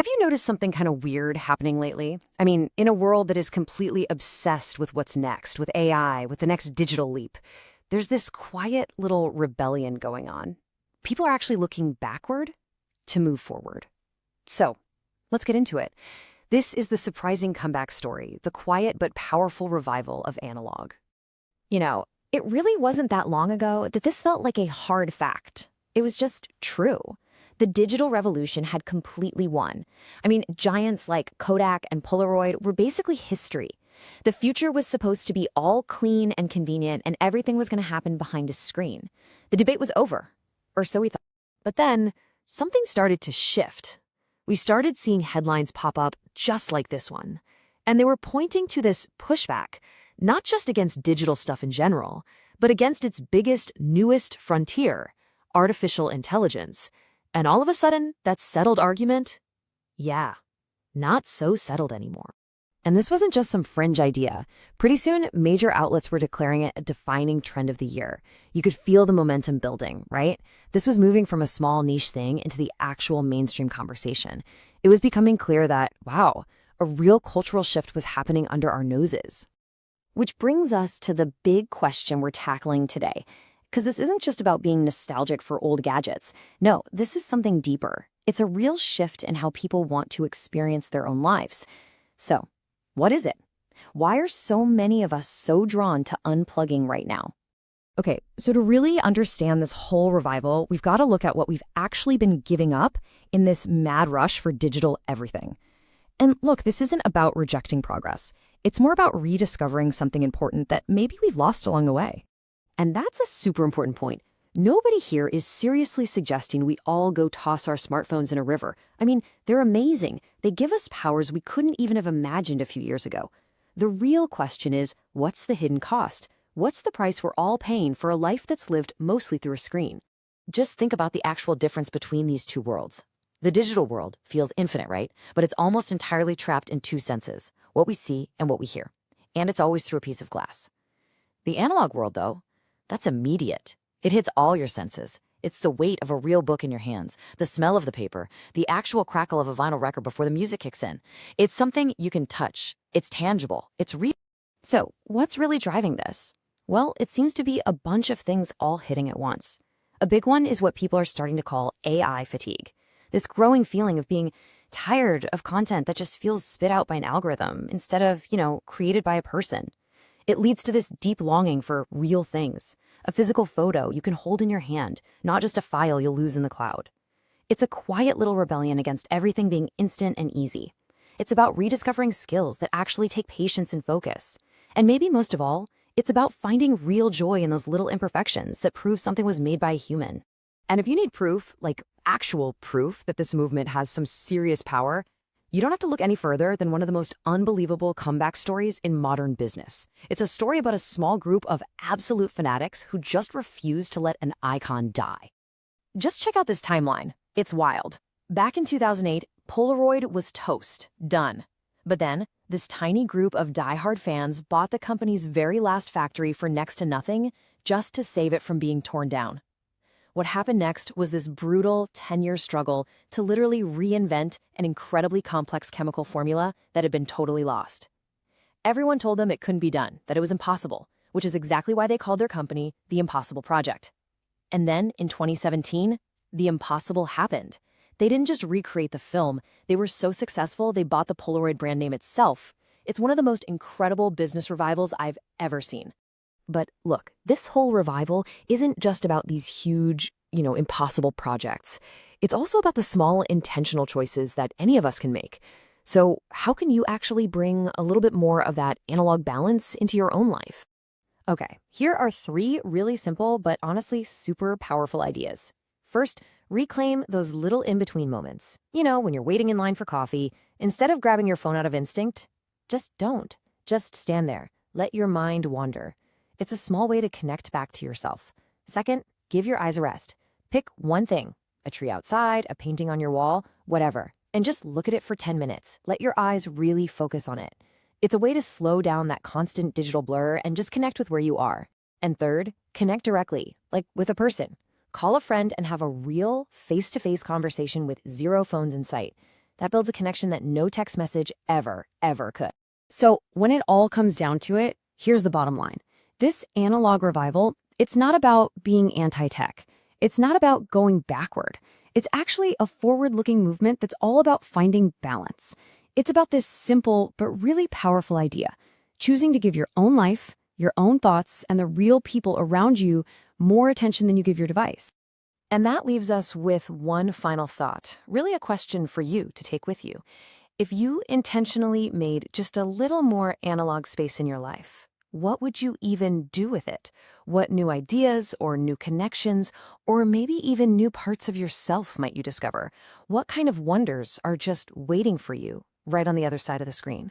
Have you noticed something kind of weird happening lately? I mean, in a world that is completely obsessed with what's next, with AI, with the next digital leap, there's this quiet little rebellion going on. People are actually looking backward to move forward. So, let's get into it. This is the surprising comeback story, the quiet but powerful revival of analog. You know, it really wasn't that long ago that this felt like a hard fact. It was just true. The digital revolution had completely won. I mean, giants like Kodak and Polaroid were basically history. The future was supposed to be all clean and convenient, and everything was going to happen behind a screen. The debate was over, or so we thought. But then, something started to shift. We started seeing headlines pop up just like this one. And they were pointing to this pushback, not just against digital stuff in general, but against its biggest, newest frontier, artificial intelligence. And all of a sudden, that settled argument, yeah, not so settled anymore. And this wasn't just some fringe idea. Pretty soon, major outlets were declaring it a defining trend of the year. You could feel the momentum building, right? This was moving from a small niche thing into the actual mainstream conversation. It was becoming clear that, wow, a real cultural shift was happening under our noses. Which brings us to the big question we're tackling today. Because this isn't just about being nostalgic for old gadgets. No, this is something deeper. It's a real shift in how people want to experience their own lives. So, what is it? Why are so many of us so drawn to unplugging right now? Okay, so to really understand this whole revival, we've got to look at what we've actually been giving up in this mad rush for digital everything. And look, this isn't about rejecting progress. It's more about rediscovering something important that maybe we've lost along the way. And that's a super important point. Nobody here is seriously suggesting we all go toss our smartphones in a river. I mean, they're amazing. They give us powers we couldn't even have imagined a few years ago. The real question is, what's the hidden cost? What's the price we're all paying for a life that's lived mostly through a screen? Just think about the actual difference between these two worlds. The digital world feels infinite, right? But it's almost entirely trapped in two senses, what we see and what we hear. And it's always through a piece of glass. The analog world, though, that's immediate. It hits all your senses. It's the weight of a real book in your hands, the smell of the paper, the actual crackle of a vinyl record before the music kicks in. It's something you can touch. It's tangible. It's real. So, what's really driving this? Well, it seems to be a bunch of things all hitting at once. A big one is what people are starting to call AI fatigue. This growing feeling of being tired of content that just feels spit out by an algorithm instead of, created by a person. It leads to this deep longing for real things, a physical photo you can hold in your hand, not just a file you'll lose in the cloud. It's a quiet little rebellion against everything being instant and easy. It's about rediscovering skills that actually take patience and focus. And maybe most of all, it's about finding real joy in those little imperfections that prove something was made by a human. And if you need proof, like actual proof that this movement has some serious power, you don't have to look any further than one of the most unbelievable comeback stories in modern business. It's a story about a small group of absolute fanatics who just refuse to let an icon die. Just check out this timeline. It's wild. Back in 2008, Polaroid was toast, done. But then, this tiny group of diehard fans bought the company's very last factory for next to nothing just to save it from being torn down. What happened next was this brutal 10-year struggle to literally reinvent an incredibly complex chemical formula that had been totally lost. Everyone told them it couldn't be done, that it was impossible, which is exactly why they called their company the Impossible Project. And then, in 2017, the impossible happened. They didn't just recreate the film, they were so successful they bought the Polaroid brand name itself. It's one of the most incredible business revivals I've ever seen. But look, this whole revival isn't just about these huge, impossible projects. It's also about the small intentional choices that any of us can make. So how can you actually bring a little bit more of that analog balance into your own life? Okay, here are 3 really simple but honestly super powerful ideas. First, reclaim those little in-between moments. When you're waiting in line for coffee, instead of grabbing your phone out of instinct, just don't. Just stand there. Let your mind wander. It's a small way to connect back to yourself. Second, give your eyes a rest. Pick one thing, a tree outside, a painting on your wall, whatever, and just look at it for 10 minutes. Let your eyes really focus on it. It's a way to slow down that constant digital blur and just connect with where you are. And third, connect directly, like with a person. Call a friend and have a real face-to-face conversation with 0 phones in sight. That builds a connection that no text message ever could. So when it all comes down to it, here's the bottom line. This analog revival, it's not about being anti-tech. It's not about going backward. It's actually a forward-looking movement that's all about finding balance. It's about this simple but really powerful idea, choosing to give your own life, your own thoughts, and the real people around you more attention than you give your device. And that leaves us with one final thought, really a question for you to take with you. If you intentionally made just a little more analog space in your life, what would you even do with it? What new ideas or new connections, or maybe even new parts of yourself might you discover? What kind of wonders are just waiting for you right on the other side of the screen?